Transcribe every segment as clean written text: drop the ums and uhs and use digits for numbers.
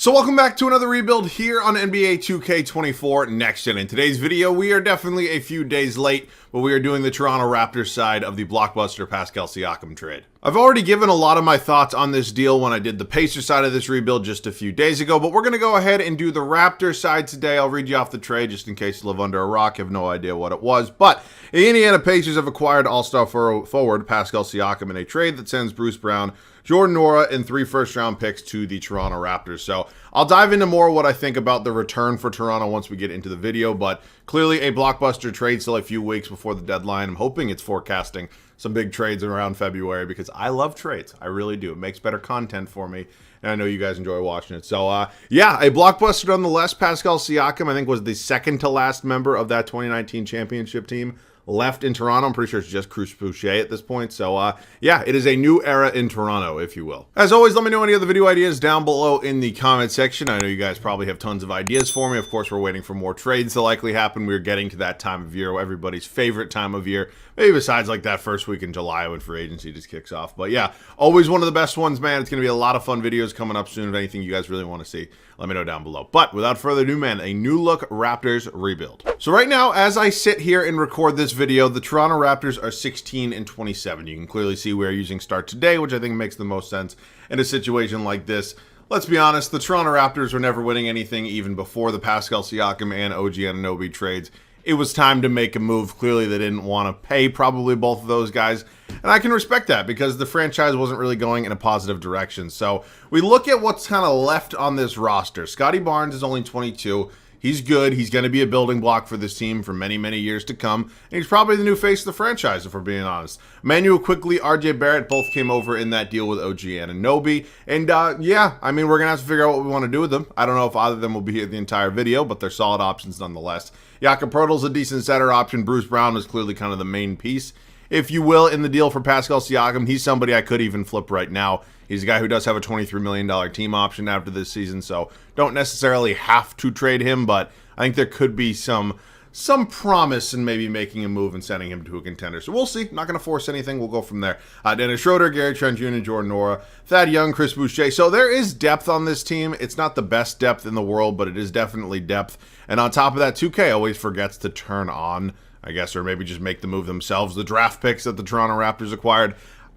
So welcome back to another rebuild here on NBA 2K24 Next Gen. In today's video, we are definitely a few days late, but we are doing the Toronto Raptors side of the blockbuster Pascal Siakam trade. I've already given a lot of my thoughts on this deal when I did the Pacers side of this rebuild just a few days ago, but we're going to go ahead and do the Raptors side today. I'll read you off the trade just in case you live under a rock. You have no idea what it was, but the Indiana Pacers have acquired All-Star forward Pascal Siakam in a trade that sends Bruce Brown, Jordan Nwora, and 3 first-round picks to the Toronto Raptors. So I'll dive into more what I think about the return for Toronto once we get into the video, but clearly a blockbuster trade still a few weeks before the deadline. I'm hoping it's forecasting some big trades around February because I love trades. I really do. It makes better content for me, and I know you guys enjoy watching it. So, yeah, a blockbuster nonetheless. Pascal Siakam, I think, was the second to last member of that 2019 championship team left in Toronto. I'm pretty sure it's just Chris Boucher at this point. So, yeah, it is a new era in Toronto, if you will. As always, let me know any other video ideas down below in the comment section. I know you guys probably have tons of ideas for me. Of course, we're waiting for more trades to likely happen. We're getting to that time of year, everybody's favorite time of year. Maybe besides like that first week in July when free agency just kicks off. But yeah, always one of the best ones, man. It's going to be a lot of fun videos coming up soon. If anything you guys really want to see, let me know down below. But without further ado, man, a new look Raptors rebuild. So right now, as I sit here and record this video, the Toronto Raptors are 16-27. You can clearly see we're using start today, which I think makes the most sense in a situation like this. Let's be honest, the Toronto Raptors were never winning anything even before the Pascal Siakam and OG Anunoby trades. It was time to make a move. Clearly, they didn't want to pay probably both of those guys. And I can respect that because the franchise wasn't really going in a positive direction. So we look at what's kind of left on this roster. Scottie Barnes is only 22. He's good. He's going to be a building block for this team for many, many years to come. And he's probably the new face of the franchise, if we're being honest. Manuel Quickly, RJ Barrett both came over in that deal with OG Anunoby. And yeah, I mean, we're going to have to figure out what we want to do with them. I don't know if either of them will be here the entire video, but they're solid options nonetheless. Jakob Poeltl's a decent center option. Bruce Brown is clearly kind of the main piece, if you will, in the deal for Pascal Siakam. He's somebody I could even flip right now. He's a guy who does have a $23 million team option after this season, so don't necessarily have to trade him, but I think there could be some promise in maybe making a move and sending him to a contender. So we'll see. Not going to force anything. We'll go from there. Dennis Schroeder, Gary Trent Jr., Jordan Nwora, Thad Young, Chris Boucher. So there is depth on this team. It's not the best depth in the world, but it is definitely depth. And on top of that, 2K always forgets to turn on, I guess, or maybe just make the move themselves. The draft picks that the Toronto Raptors acquired.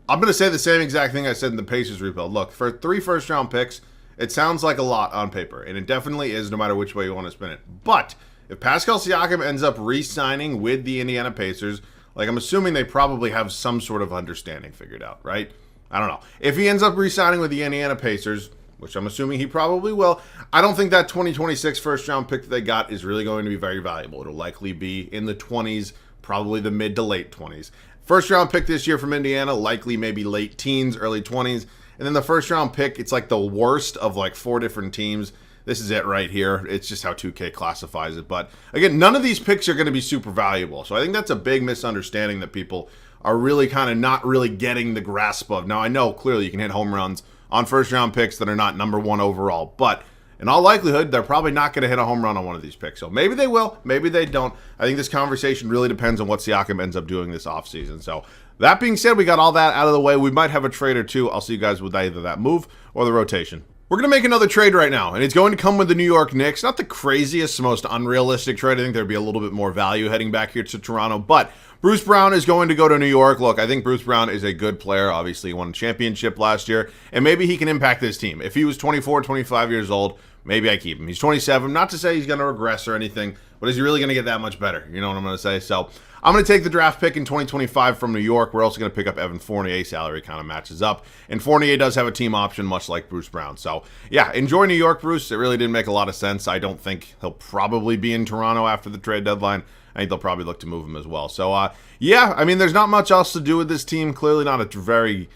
I'm going to say the same exact thing I said in the Pacers rebuild. Look, for 3 first-round picks, it sounds like a lot on paper, and it definitely is no matter which way you want to spin it. But if Pascal Siakam ends up re-signing with the Indiana Pacers, like I'm assuming they probably have some sort of understanding figured out, right? I don't know. If he ends up re-signing with the Indiana Pacers, which I'm assuming he probably will, I don't think that 2026 first-round pick that they got is really going to be very valuable. It'll likely be in the 20s, probably the mid to late 20s. First-round pick this year from Indiana, likely maybe late teens, early 20s. And then the first-round pick, it's like the worst of like 4 different teams. This is it right here. It's just how 2K classifies it. But again, none of these picks are going to be super valuable. So I think that's a big misunderstanding that people are really kind of not really getting the grasp of. Now, I know clearly you can hit home runs on first-round picks that are not number 1 overall. But in all likelihood, they're probably not going to hit a home run on one of these picks. So maybe they will, maybe they don't. I think this conversation really depends on what Siakam ends up doing this offseason. So that being said, we got all that out of the way. We might have a trade or two. I'll see you guys with either that move or the rotation. We're going to make another trade right now, and it's going to come with the New York Knicks. Not the craziest, most unrealistic trade. I think there'd be a little bit more value heading back here to Toronto, but Bruce Brown is going to go to New York. Look, I think Bruce Brown is a good player. Obviously, he won a championship last year, and maybe he can impact this team. If he was 24, 25 years old, maybe I keep him. He's 27. Not to say he's going to regress or anything, but is he really going to get that much better? You know what I'm going to say? So I'm going to take the draft pick in 2025 from New York. We're also going to pick up Evan Fournier. Salary kind of matches up. And Fournier does have a team option, much like Bruce Brown. So, yeah, enjoy New York, Bruce. It really didn't make a lot of sense. I don't think he'll probably be in Toronto after the trade deadline. I think they'll probably look to move him as well. So, yeah, I mean, there's not much else to do with this team. Clearly not a very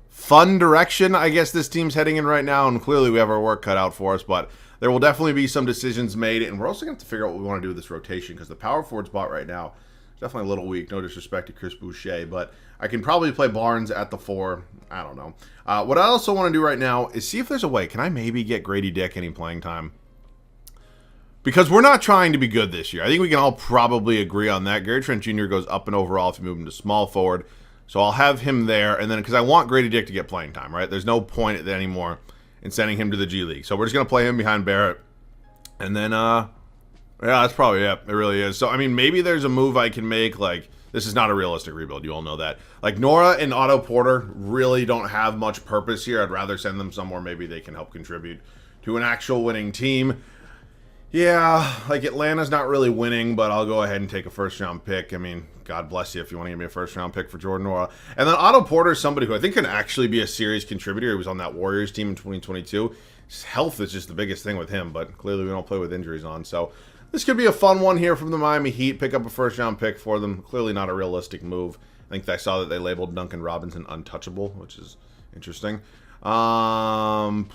fun direction, I guess, this team's heading in right now. And clearly we have our work cut out for us. But there will definitely be some decisions made. And we're also going to have to figure out what we want to do with this rotation because the power forward spot right now is definitely a little weak. No disrespect to Chris Boucher. But I can probably play Barnes at the 4. I don't know. What I also want to do right now is see if there's a way. Can I maybe get Grady Dick any playing time? Because we're not trying to be good this year. I think we can all probably agree on that. Gary Trent Jr. goes up and overall if you move him to small forward. So I'll have him there. And then because I want Grady Dick to get playing time, right? There's no point anymore and sending him to the G League. So we're just going to play him behind Barrett. And then, yeah, that's probably it. It really is. So, I mean, maybe there's a move I can make. Like, this is not a realistic rebuild. You all know that. Like, Nora and Otto Porter really don't have much purpose here. I'd rather send them somewhere maybe they can help contribute to an actual winning team. Yeah, like Atlanta's not really winning, but I'll go ahead and take a first-round pick. I mean, God bless you if you want to give me a first-round pick for Jordan Nora. And then Otto Porter is somebody who I think can actually be a serious contributor. He was on that Warriors team in 2022. His health is just the biggest thing with him, but clearly we don't play with injuries on. So this could be a fun one here from the Miami Heat. Pick up a first-round pick for them. Clearly not a realistic move. I think I saw that they labeled Duncan Robinson untouchable, which is interesting. Fuck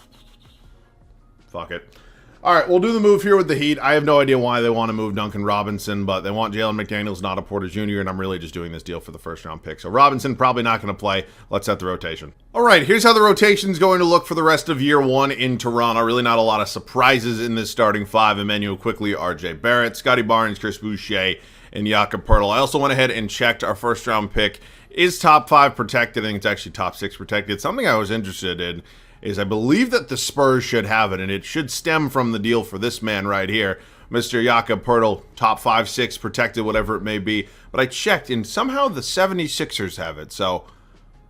it. All right, we'll do the move here with the Heat. I have no idea why they want to move Duncan Robinson, but they want Jalen McDaniels, not a Porter Jr., and I'm really just doing this deal for the first-round pick. So Robinson probably not going to play. Let's set the rotation. All right, here's how the rotation's going to look for the rest of year one in Toronto. Really not a lot of surprises in this starting five. Emmanuel Quickley, R.J. Barrett, Scotty Barnes, Chris Boucher, and Jakob Poeltl. I also went ahead and checked our first-round pick is top 5 protected. I think it's actually top 6 protected. Something I was interested in is I believe that the Spurs should have it, and it should stem from the deal for this man right here, Mr. Jakob Poeltl, top 5, 6, protected, whatever it may be. But I checked, and somehow the 76ers have it. So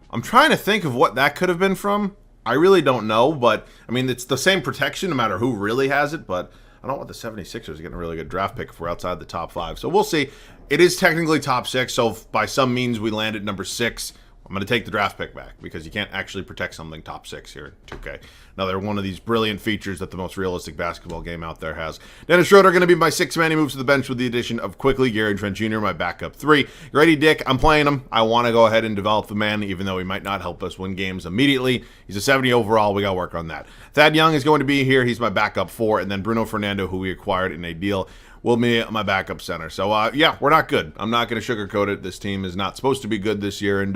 I'm trying to think of what that could have been from. I really don't know, but, I mean, it's the same protection no matter who really has it, but I don't want the 76ers getting a really good draft pick if we're outside the top 5. So we'll see. It is technically top 6, so if by some means we land at number 6, I'm going to take the draft pick back because you can't actually protect something top 6 here in 2K. Another one of these brilliant features that the most realistic basketball game out there has. Dennis Schroeder going to be my 6th man. He moves to the bench with the addition of Quickly, Gary Trent Jr., my backup 3. Grady Dick, I'm playing him. I want to go ahead and develop the man, even though he might not help us win games immediately. He's a 70 overall. We got to work on that. Thad Young is going to be here. He's my backup 4. And then Bruno Fernando, who we acquired in a deal, will be my backup center. So, yeah, we're not good. I'm not going to sugarcoat it. This team is not supposed to be good this year, and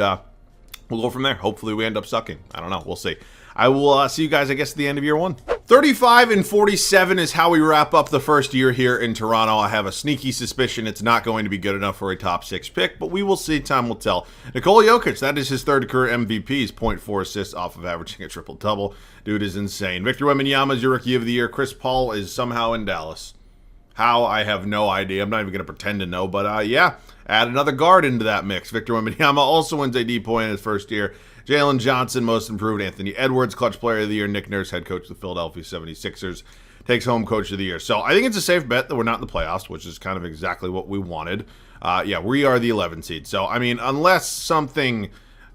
we'll go from there. Hopefully we end up sucking. I don't know. We'll see. I will see you guys, I guess, at the end of year 1. 35-47 is how we wrap up the first year here in Toronto. I have a sneaky suspicion it's not going to be good enough for a top 6 pick, but we will see. Time will tell. Nikola Jokic, that is his 3rd career MVP. He's 0.4 assists off of averaging a triple-double. Dude is insane. Victor Wembanyama is your Rookie of the Year. Chris Paul is somehow in Dallas. How? I have no idea. I'm not even going to pretend to know, but yeah. Add another guard into that mix. Victor Wembanyama also wins a D-point in his first year. Jalen Johnson, most improved. Anthony Edwards, clutch player of the year. Nick Nurse, head coach of the Philadelphia 76ers, takes home coach of the year. So I think it's a safe bet that we're not in the playoffs, which is kind of exactly what we wanted. Yeah, we are the 11 seed. So, I mean, unless something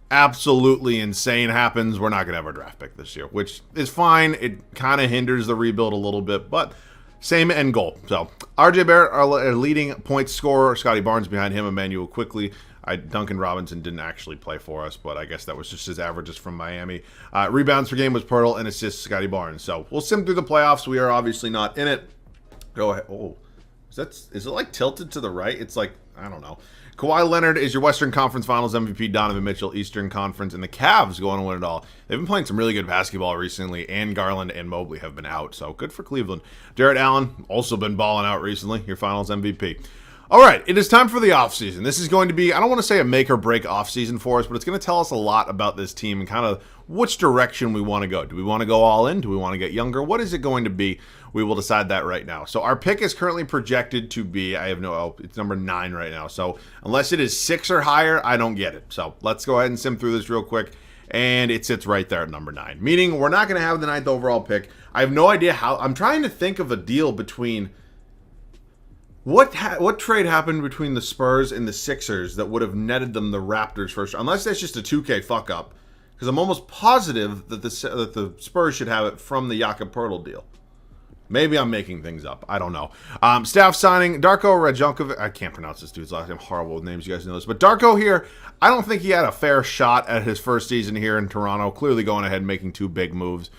absolutely insane happens, we're not going to have our draft pick this year, which is fine. It kind of hinders the rebuild a little bit, but same end goal. So, R.J. Barrett, our leading point scorer. Scotty Barnes behind him. Emmanuel Quickley. Duncan Robinson didn't actually play for us, but I guess that was just his averages from Miami. Rebounds per game was Poeltl, and assists Scotty Barnes. So, we'll sim through the playoffs. We are obviously not in it. Go ahead. Oh, is it like tilted to the right? It's like, I don't know. Kawhi Leonard is your Western Conference Finals MVP. Donovan Mitchell, Eastern Conference, and the Cavs going to win it all. They've been playing some really good basketball recently, and Garland and Mobley have been out, so good for Cleveland. Jarrett Allen, also been balling out recently, your Finals MVP. All right, it is time for the offseason. This is going to be, I don't want to say a make or break offseason for us, but it's going to tell us a lot about this team and kind of which direction we want to go. Do we want to go all in? Do we want to get younger? What is it going to be? We will decide that right now. So our pick is currently projected to be, it's number 9 right now. So unless it is 6 or higher, I don't get it. So let's go ahead and sim through this real quick. And it sits right there at number 9. Meaning we're not going to have the 9th overall pick. I have no idea how. I'm trying to think of a deal between what trade happened between the Spurs and the Sixers that would have netted them the Raptors first. Unless that's just a 2K fuck up. Because I'm almost positive that the Spurs should have it from the Jakob Poeltl deal. Maybe I'm making things up. I don't know. Staff signing, Darko Rajonkovic. I can't pronounce this dude's last name. Horrible with names. You guys know this. But Darko here, I don't think he had a fair shot at his first season here in Toronto. Clearly going ahead and making 2 big moves,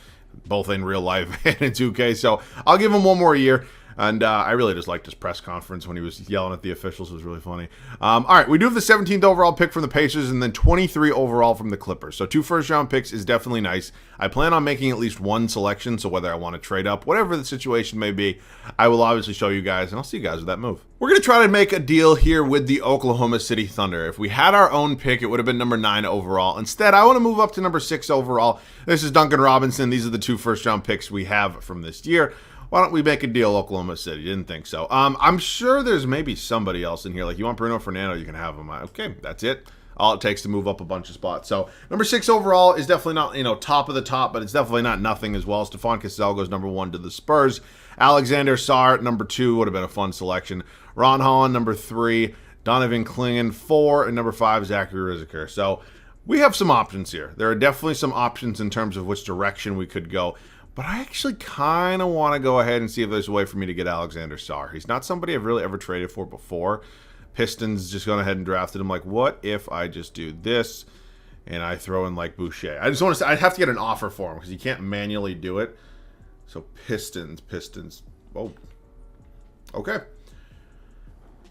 both in real life and in 2K. So I'll give him one more year. And I really just liked his press conference when he was yelling at the officials. It was really funny. All right, we do have the 17th overall pick from the Pacers and then 23 overall from the Clippers. So 2 first-round picks is definitely nice. I plan on making at least one selection, so whether I want to trade up, whatever the situation may be, I will obviously show you guys, and I'll see you guys with that move. We're going to try to make a deal here with the Oklahoma City Thunder. If we had our own pick, it would have been number 9 overall. Instead, I want to move up to number 6 overall. This is Duncan Robinson. These are the 2 first-round picks we have from this year. Why don't we make a deal, Oklahoma City? Didn't think so. I'm sure there's maybe somebody else in here. Like, you want Bruno Fernando, you can have him. Okay, that's it. All it takes to move up a bunch of spots. So, number 6 overall is definitely not, top of the top, but it's definitely not nothing as well. Stephon Cassell goes number 1 to the Spurs. Alexander Sarr, number 2, would have been a fun selection. Ron Holland, number 3. Donovan Clingan, 4. And number 5, Zachary Riziker. So, we have some options here. There are definitely some options in terms of which direction we could go. But I actually kind of want to go ahead and see if there's a way for me to get Alexander Sarr. He's not somebody I've really ever traded for before. Pistons just gone ahead and drafted him. Like, what if I just do this and I throw in, like, Boucher? I just want to say, I'd have to get an offer for him because you can't manually do it. So, Pistons. Oh, okay.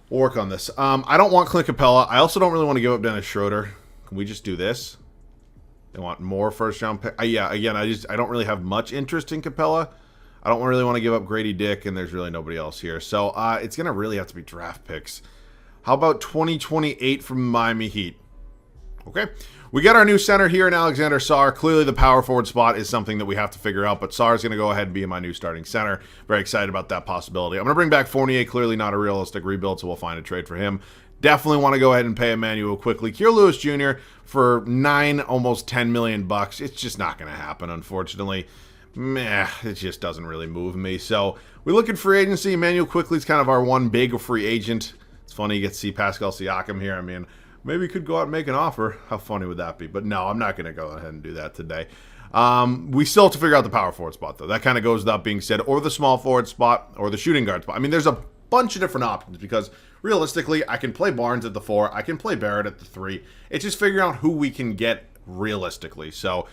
We'll work on this. I don't want Clint Capella. I also don't really want to give up Dennis Schroeder. Can we just do this? They want more first-round pick. Yeah, again, I don't really have much interest in Capella. I don't really want to give up Grady Dick, and there's really nobody else here. So it's going to really have to be draft picks. How about 2028 from Miami Heat? Okay. We got our new center here in Alexander Sarr. Clearly the power forward spot is something that we have to figure out, but Sarr is going to go ahead and be my new starting center. Very excited about that possibility. I'm going to bring back Fournier. Clearly not a realistic rebuild, so we'll find a trade for him. Definitely want to go ahead and pay Emmanuel quickly. Keir Lewis Jr. for $9, almost $10 million. It's just not going to happen, unfortunately. Meh, it just doesn't really move me. So we look at free agency. Emmanuel Quickly is kind of our one big free agent. It's funny you get to see Pascal Siakam here. I mean, maybe you could go out and make an offer. How funny would that be? But no, I'm not going to go ahead and do that today. We still have to figure out the power forward spot, though. That kind of goes without being said. Or the small forward spot, or the shooting guard spot. I mean, there's a bunch of different options because realistically, I can play Barnes at the 4. I can play Barrett at the 3. It's just figuring out who we can get realistically. So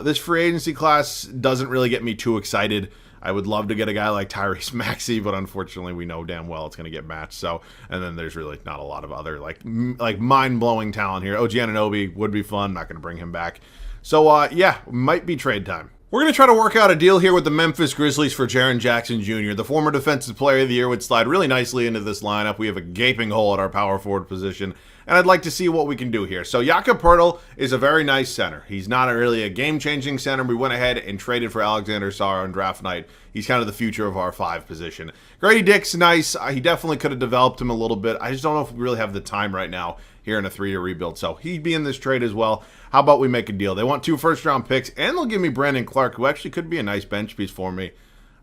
this free agency class doesn't really get me too excited. I would love to get a guy like Tyrese Maxey, but unfortunately we know damn well it's going to get matched. So, and then there's really not a lot of other like mind-blowing talent here. OG Anunoby would be fun. Not going to bring him back. So yeah, might be trade time. We're going to try to work out a deal here with the Memphis Grizzlies for Jaren Jackson Jr. The former Defensive Player of the Year would slide really nicely into this lineup. We have a gaping hole at our power forward position, and I'd like to see what we can do here. So Jakob Poeltl is a very nice center. He's not really a game-changing center. We went ahead and traded for Alexander Sarr on draft night. He's kind of the future of our 5 position. Grady Dick's nice. He definitely could have developed him a little bit. I just don't know if we really have the time right now here in a 3-year rebuild. So he'd be in this trade as well. How about we make a deal? They want 2 first-round picks, and they'll give me Brandon Clark, who actually could be a nice bench piece for me.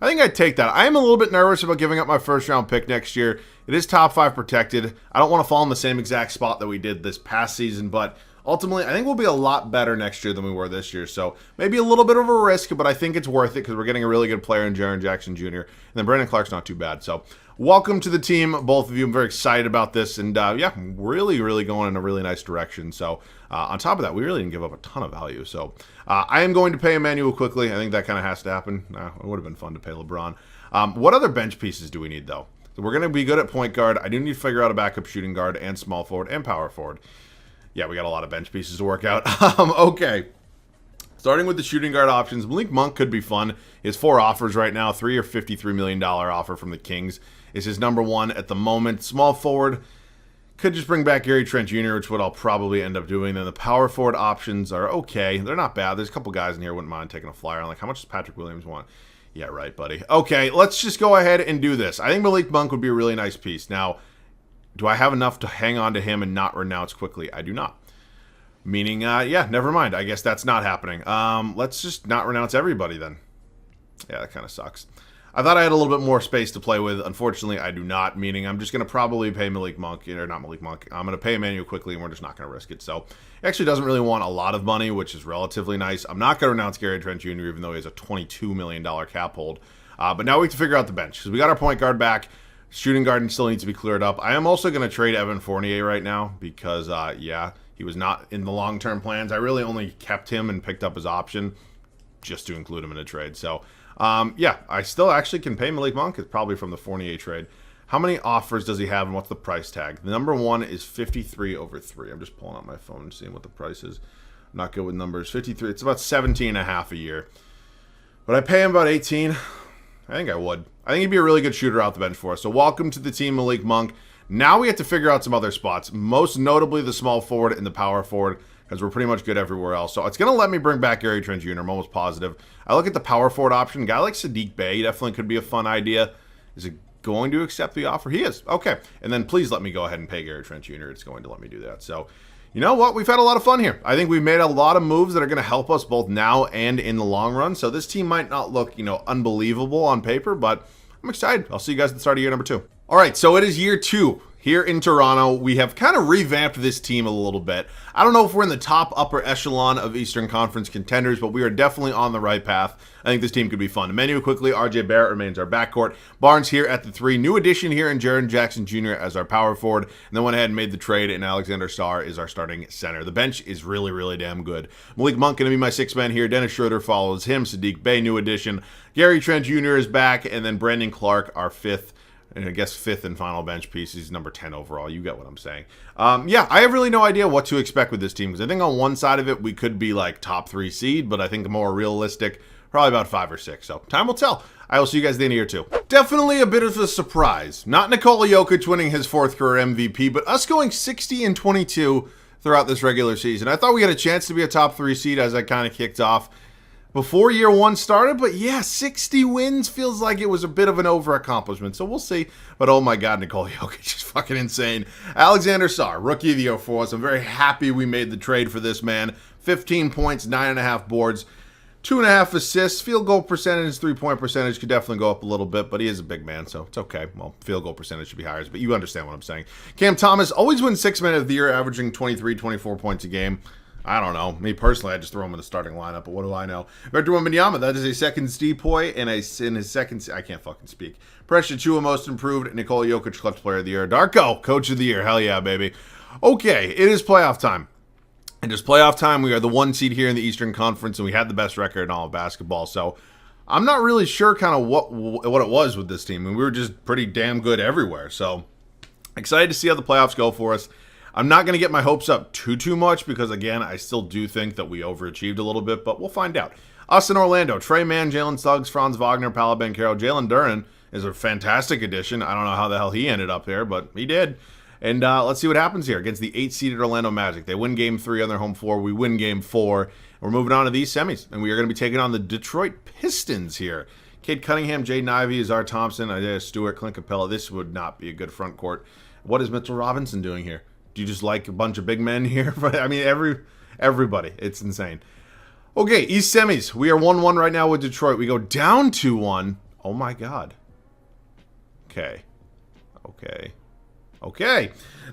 I think I'd take that. I am a little bit nervous about giving up my first-round pick next year. It is top 5 protected. I don't want to fall in the same exact spot that we did this past season, but ultimately, I think we'll be a lot better next year than we were this year. So maybe a little bit of a risk, but I think it's worth it because we're getting a really good player in Jaren Jackson Jr. And then Brandon Clark's not too bad. So welcome to the team, both of you. I'm very excited about this. And yeah, really, really going in a really nice direction. So on top of that, we really didn't give up a ton of value. So I am going to pay Emmanuel quickly. I think that kind of has to happen. It would have been fun to pay LeBron. What other bench pieces do we need, though? So we're going to be good at point guard. I do need to figure out a backup shooting guard and small forward and power forward. Yeah, we got a lot of bench pieces to work out. Okay. Starting with the shooting guard options, Malik Monk could be fun. He has 4 offers right now. 3 or $53 million offer from the Kings is his number 1 at the moment. Small forward, could just bring back Gary Trent Jr., which is what I'll probably end up doing. Then the power forward options are okay. They're not bad. There's a couple guys in here I wouldn't mind taking a flyer on. Like, how much does Patrick Williams want? Yeah, right, buddy. Okay, let's just go ahead and do this. I think Malik Monk would be a really nice piece. Now, do I have enough to hang on to him and not renounce quickly? I do not. Meaning, yeah, never mind. I guess that's not happening. Let's just not renounce everybody then. Yeah, that kind of sucks. I thought I had a little bit more space to play with. Unfortunately, I do not, meaning I'm just going to probably pay Malik Monk, or not Malik Monk. I'm going to pay Emmanuel quickly, and we're just not going to risk it. So, he actually doesn't really want a lot of money, which is relatively nice. I'm not going to renounce Gary Trent Jr., even though he has a $22 million cap hold. But now we have to figure out the bench, because we got our point guard back. Shooting guard still needs to be cleared up. I am also going to trade Evan Fournier right now, because, yeah, he was not in the long-term plans. I really only kept him and picked up his option just to include him in a trade. So Yeah, I still actually can pay Malik Monk. It's probably from the Fournier trade. How many offers does he have, and what's the price tag? The number one is 53 over 3. I'm just pulling out my phone and seeing what the price is. I'm not good with numbers. 53. It's about 17 and a half a year. Would I pay him about 18? I think I would. I think he'd be a really good shooter out the bench for us. So welcome to the team, Malik Monk. Now we have to figure out some other spots, most notably the small forward and the power forward, because we're pretty much good everywhere else. So it's going to let me bring back Gary Trent Jr. I'm almost positive. I look at the power forward option. A guy like Saddiq Bey definitely could be a fun idea. Is it going to accept the offer? He is. Okay. And then please let me go ahead and pay Gary Trent Jr. It's going to let me do that. So you know what? We've had a lot of fun here. I think we've made a lot of moves that are going to help us both now and in the long run. So this team might not look, unbelievable on paper, but I'm excited. I'll see you guys at the start of year number 2. All right, so it is year 2 here in Toronto. We have kind of revamped this team a little bit. I don't know if we're in the top upper echelon of Eastern Conference contenders, but we are definitely on the right path. I think this team could be fun. To menu quickly, RJ Barrett remains our backcourt. Barnes here at the 3. New addition here in Jaren Jackson Jr. as our power forward. And then went ahead and made the trade, and Alexander Sarr is our starting center. The bench is really, really damn good. Malik Monk going to be my 6th man here. Dennis Schroeder follows him. Saddiq Bey, new addition. Gary Trent Jr. is back, and then Brandon Clark, our 5th. And I guess 5th and final bench piece. He's number 10 overall. You get what I'm saying. Yeah, I have really no idea what to expect with this team. Because I think on one side of it, we could be like top 3 seed. But I think more realistic, probably about 5 or 6. So time will tell. I will see you guys at the end of year 2. Definitely a bit of a surprise. Not Nikola Jokic winning his 4th career MVP. But us going 60 and 22 throughout this regular season. I thought we had a chance to be a top 3 seed as I kind of kicked off before year 1 started, but yeah, 60 wins feels like it was a bit of an over-accomplishment, so we'll see. But oh my god, Nikola Jokic is fucking insane. Alexander Sarr, rookie of the year for us. I'm very happy we made the trade for this man. 15 points, 9.5 boards, 2.5 assists. Field goal percentage, 3-point percentage could definitely go up a little bit, but he is a big man, so it's okay. Well, field goal percentage should be higher, but you understand what I'm saying. Cam Thomas always wins 6th man of the year, averaging 23, 24 points a game. I don't know. Me personally, I just throw him in the starting lineup, but what do I know? Victor Wembanyama, that is a 2nd Stepoy, and in his 2nd, I can't fucking speak. Precious Achiuwa, most improved. Nikola Jokic, clutch player of the year. Darko, coach of the year. Hell yeah, baby. Okay, it is playoff time. And just playoff time, we are the 1 seed here in the Eastern Conference, and we had the best record in all of basketball. So I'm not really sure kind of what it was with this team. I mean, we were just pretty damn good everywhere. So excited to see how the playoffs go for us. I'm not going to get my hopes up too much because, again, I still do think that we overachieved a little bit, but we'll find out. Us in Orlando, Trey Mann, Jalen Suggs, Franz Wagner, Paolo Banchero, Jalen Duren is a fantastic addition. I don't know how the hell he ended up there, but he did. And let's see what happens here against the 8-seeded Orlando Magic. They win Game 3 on their home floor. We win Game 4. We're moving on to these semis, and we are going to be taking on the Detroit Pistons here. Cade Cunningham, Jaden Ivey, Azar Thompson, Isaiah Stewart, Clint Capella. This would not be a good front court. What is Mitchell Robinson doing here? Do you just like a bunch of big men here? I mean, everybody. It's insane. Okay, East semis. We are 1-1 right now with Detroit. We go down 2-1. Oh, my God. Okay.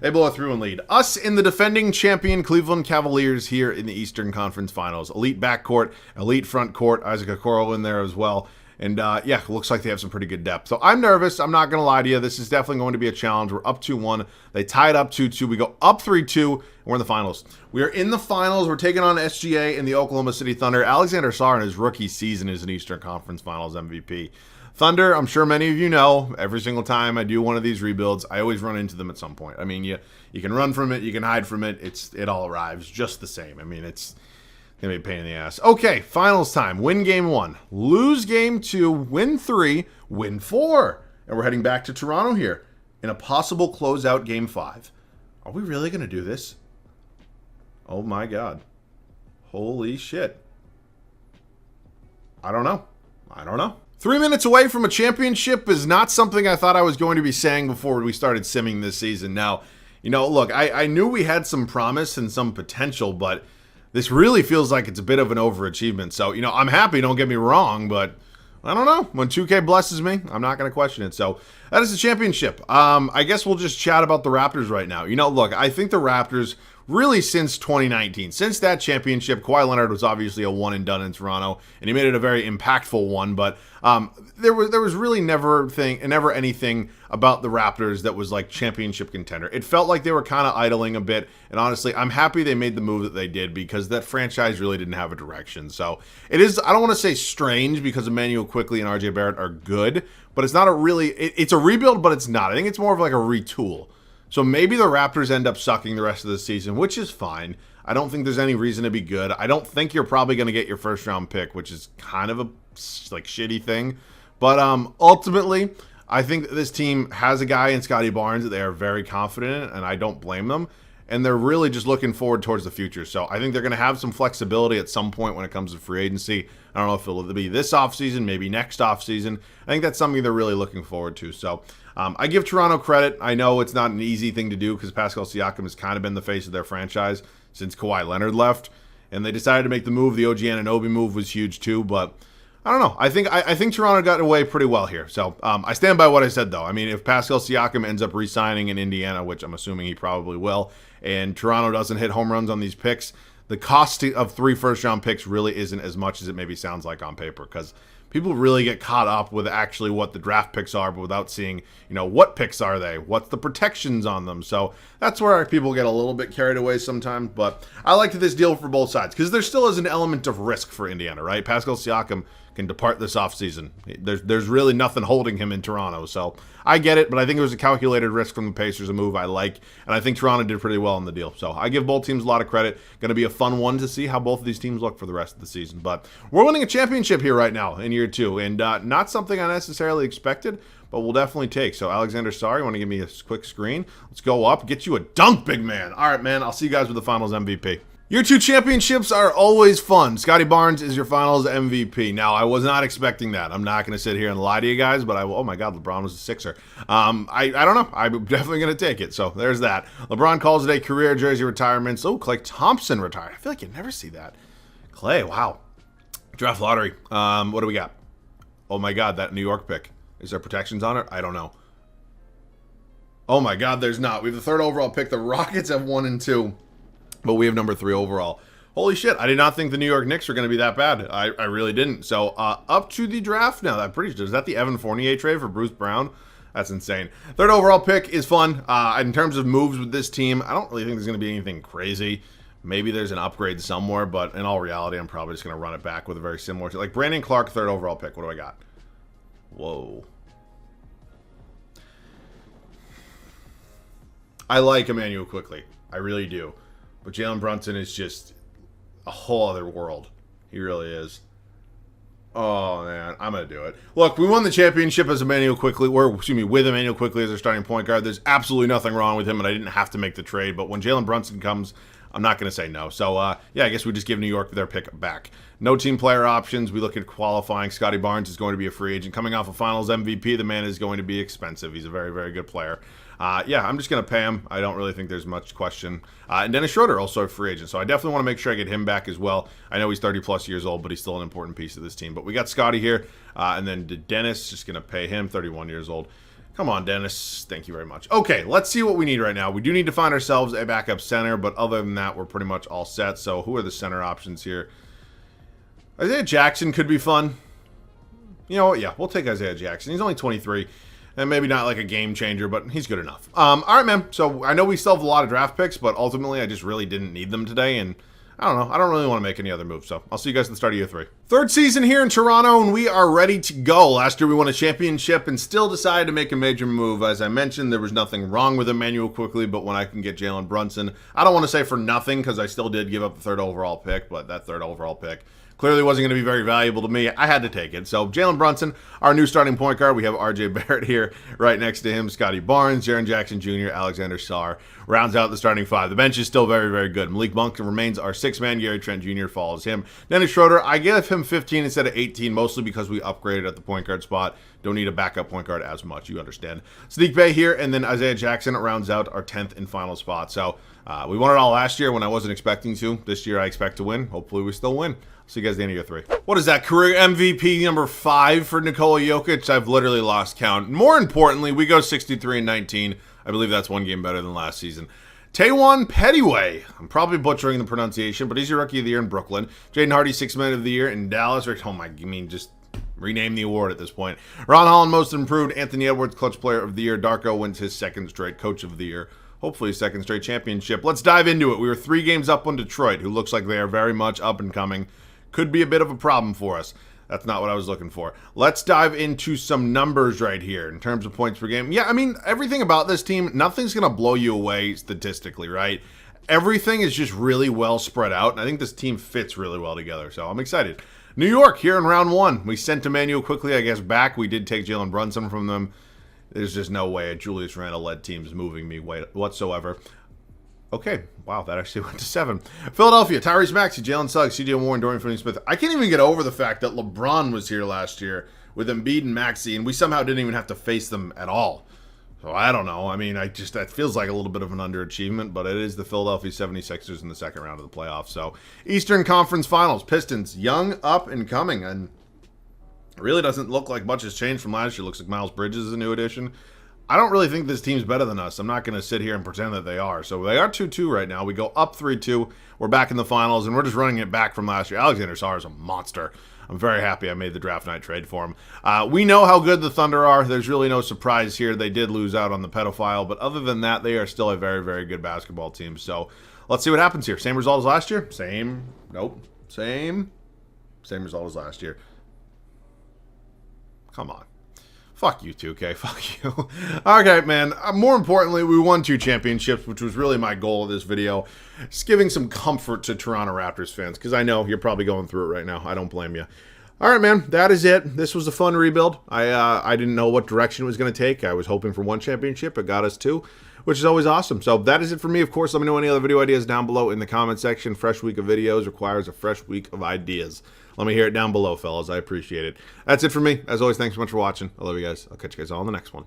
They blow a 3-1 lead. Us in the defending champion Cleveland Cavaliers here in the Eastern Conference Finals. Elite backcourt, elite front court. Isaac Okoro in there as well. And, yeah, looks like they have some pretty good depth. So I'm nervous. I'm not going to lie to you. This is definitely going to be a challenge. We're up 2-1. They tied up 2-2. We go up 3-2. And we're in the finals. We are in the finals. We're taking on SGA and the Oklahoma City Thunder. Alexander Sarr in his rookie season is an Eastern Conference Finals MVP. Thunder, I'm sure many of you know, every single time I do one of these rebuilds, I always run into them at some point. I mean, you can run from it. You can hide from it. It all arrives just the same. I mean, it's gonna be a pain in the ass. Okay, finals time. Win game 1, lose game 2, win 3, win 4, and we're heading back to Toronto here in a possible closeout game 5. Are we really gonna do this? Oh my God! Holy shit! I don't know. 3 minutes away from a championship is not something I thought I was going to be saying before we started simming this season. Now, look, I knew we had some promise and some potential, but this really feels like it's a bit of an overachievement. So, I'm happy, don't get me wrong, but I don't know. When 2K blesses me, I'm not going to question it. So, that is the championship. I guess we'll just chat about the Raptors right now. Look, I think the Raptors really since 2019. Since that championship, Kawhi Leonard was obviously a one and done in Toronto, and he made it a very impactful one, but there was really never anything about the Raptors that was like championship contender. It felt like they were kind of idling a bit, and honestly, I'm happy they made the move that they did because that franchise really didn't have a direction. So it is, I don't want to say strange because Emmanuel Quickley and RJ Barrett are good, but it's not it's a rebuild, but it's not. I think it's more of like a retool. So maybe the Raptors end up sucking the rest of the season, which is fine. I don't think there's any reason to be good. I don't think you're probably going to get your first round pick, which is kind of a like shitty thing. But ultimately, I think that this team has a guy in Scotty Barnes that they are very confident in, and I don't blame them. And they're really just looking forward towards the future. So I think they're going to have some flexibility at some point when it comes to free agency. I don't know if it'll be this offseason, maybe next offseason. I think that's something they're really looking forward to. So I give Toronto credit. I know it's not an easy thing to do because Pascal Siakam has kind of been the face of their franchise since Kawhi Leonard left. And they decided to make the move. The OG Anunoby move was huge too. But I don't know. I think Toronto got away pretty well here. So I stand by what I said, though. I mean, if Pascal Siakam ends up re-signing in Indiana, which I'm assuming he probably will, and Toronto doesn't hit home runs on these picks, the cost of 3 first-round picks really isn't as much as it maybe sounds like on paper, because people really get caught up with actually what the draft picks are, but without seeing, what picks are they? What's the protections on them? So that's where people get a little bit carried away sometimes. But I liked this deal for both sides because there still is an element of risk for Indiana, right? Pascal Siakam can depart this offseason. There's really nothing holding him in Toronto. So I get it, but I think it was a calculated risk from the Pacers, a move I like. And I think Toronto did pretty well in the deal. So I give both teams a lot of credit. Going to be a fun one to see how both of these teams look for the rest of the season. But we're winning a championship here right now in year 2. And not something I necessarily expected, but we'll definitely take. So Alexander Sarr, you want to give me a quick screen? Let's go up. Get you a dunk, big man. All right, man. I'll see you guys with the finals MVP. Year 2 championships are always fun. Scotty Barnes is your finals MVP. Now, I was not expecting that. I'm not going to sit here and lie to you guys, but oh my God, LeBron was a Sixer. I don't know. I'm definitely going to take it. So there's that. LeBron calls it a career jersey retirement. Oh, Klay Thompson retired. I feel like you never see that. Klay, wow. Draft lottery. What do we got? Oh my God, that New York pick. Is there protections on it? I don't know. Oh my God, there's not. We have the 3rd overall pick. The Rockets have 1 and 2. But we have number 3 overall. Holy shit, I did not think the New York Knicks were going to be that bad. I really didn't. So, up to the draft now. I'm pretty sure. Is that the Evan Fournier trade for Bruce Brown? That's insane. 3rd overall pick is fun. In terms of moves with this team, I don't really think there's going to be anything crazy. Maybe there's an upgrade somewhere, but in all reality, I'm probably just going to run it back with a very similar... Like Brandon Clark, 3rd overall pick. What do I got? Whoa. I like Emmanuel Quickley. I really do. But Jalen Brunson is just a whole other world. He really is. Oh, man. I'm going to do it. Look, we won the championship as with Emmanuel Quickley as our starting point guard. There's absolutely nothing wrong with him, and I didn't have to make the trade. But when Jalen Brunson comes, I'm not going to say no. So, yeah, I guess we just give New York their pick back. No team player options. We look at qualifying. Scotty Barnes is going to be a free agent. Coming off a finals MVP, the man is going to be expensive. He's a very, very good player. Yeah, I'm just going to pay him. I don't really think there's much question. And Dennis Schroeder, also a free agent. So I definitely want to make sure I get him back as well. I know he's 30-plus years old, but he's still an important piece of this team. But we got Scotty here. And then Dennis, just going to pay him, 31 years old. Come on, Dennis. Thank you very much. Okay, let's see what we need right now. We do need to find ourselves a backup center, but other than that, we're pretty much all set. So who are the center options here? Isaiah Jackson could be fun. You know what? Yeah, we'll take Isaiah Jackson. He's only 23. And maybe not like a game changer, but he's good enough. All right, man. So I know we still have a lot of draft picks, but ultimately I just really didn't need them today. And I don't know. I don't really want to make any other moves. So I'll see you guys at the start of year 3. 3rd season here in Toronto, and we are ready to go. Last year we won a championship and still decided to make a major move. As I mentioned, there was nothing wrong with Emmanuel Quickley, but when I can get Jalen Brunson, I don't want to say for nothing because I still did give up the 3rd overall pick, but that 3rd overall pick clearly wasn't going to be very valuable to me. I had to take it. So Jalen Brunson, our new starting point guard. We have RJ Barrett here right next to him. Scotty Barnes, Jaren Jackson Jr., Alexander Sarr rounds out the starting 5. The bench is still very, very good. Malik Monk remains our 6th man. Gary Trent Jr. follows him. Dennis Schroeder, I give him 15 instead of 18, mostly because we upgraded at the point guard spot. Don't need a backup point guard as much. You understand. Sadiq Bey here, and then Isaiah Jackson rounds out our 10th and final spot. So we won it all last year when I wasn't expecting to. This year I expect to win. Hopefully we still win. See you guys at the end of year 3. What is that? Career MVP number 5 for Nikola Jokic? I've literally lost count. More importantly, we go 63-19. I believe that's one game better than last season. Taewon Pettyway. I'm probably butchering the pronunciation, but he's your Rookie of the Year in Brooklyn. Jaden Hardy, 6th Man of the Year in Dallas. Oh my, I mean, just rename the award at this point. Ron Holland, Most Improved. Anthony Edwards, Clutch Player of the Year. Darko wins his 2nd straight Coach of the Year. Hopefully 2nd straight championship. Let's dive into it. We were 3 games up on Detroit, who looks like they are very much up and coming. Could be a bit of a problem for us. That's not what I was looking for. Let's dive into some numbers right here in terms of points per game. Yeah, I mean, everything about this team, nothing's going to blow you away statistically, right? Everything is just really well spread out, and I think this team fits really well together, so I'm excited. New York here in round 1. We sent Emmanuel quickly, I guess, back. We did take Jalen Brunson from them. There's just no way a Julius Randle-led team is moving me whatsoever. Okay, wow, that actually went to 7. Philadelphia, Tyrese Maxey, Jalen Suggs, C.J. Moore, and Dorian Finney-Smith. I can't even get over the fact that LeBron was here last year with Embiid and Maxey, and we somehow didn't even have to face them at all. So I don't know. I mean, that feels like a little bit of an underachievement, but it is the Philadelphia 76ers in the 2nd round of the playoffs. So Eastern Conference Finals, Pistons, young, up, and coming, and it really doesn't look like much has changed from last year. It looks like Miles Bridges is a new addition. I don't really think this team's better than us. I'm not going to sit here and pretend that they are. So they are 2-2 right now. We go up 3-2. We're back in the finals, and we're just running it back from last year. Alexander Sarr is a monster. I'm very happy I made the draft night trade for him. We know how good the Thunder are. There's really no surprise here. They did lose out on the pedophile, but other than that, they are still a very, very good basketball team. So let's see what happens here. Same result as last year? Same. Nope. Same result as last year. Come on. Fuck you, 2K. Fuck you. Okay, man. More importantly, we won 2 championships, which was really my goal of this video. Just giving some comfort to Toronto Raptors fans, because I know you're probably going through it right now. I don't blame you. All right, man. That is it. This was a fun rebuild. I didn't know what direction it was going to take. I was hoping for 1 championship. It got us 2, which is always awesome. So that is it for me. Of course, let me know any other video ideas down below in the comment section. Fresh week of videos requires a fresh week of ideas. Let me hear it down below, fellas. I appreciate it. That's it for me. As always, thanks so much for watching. I love you guys. I'll catch you guys all in the next one.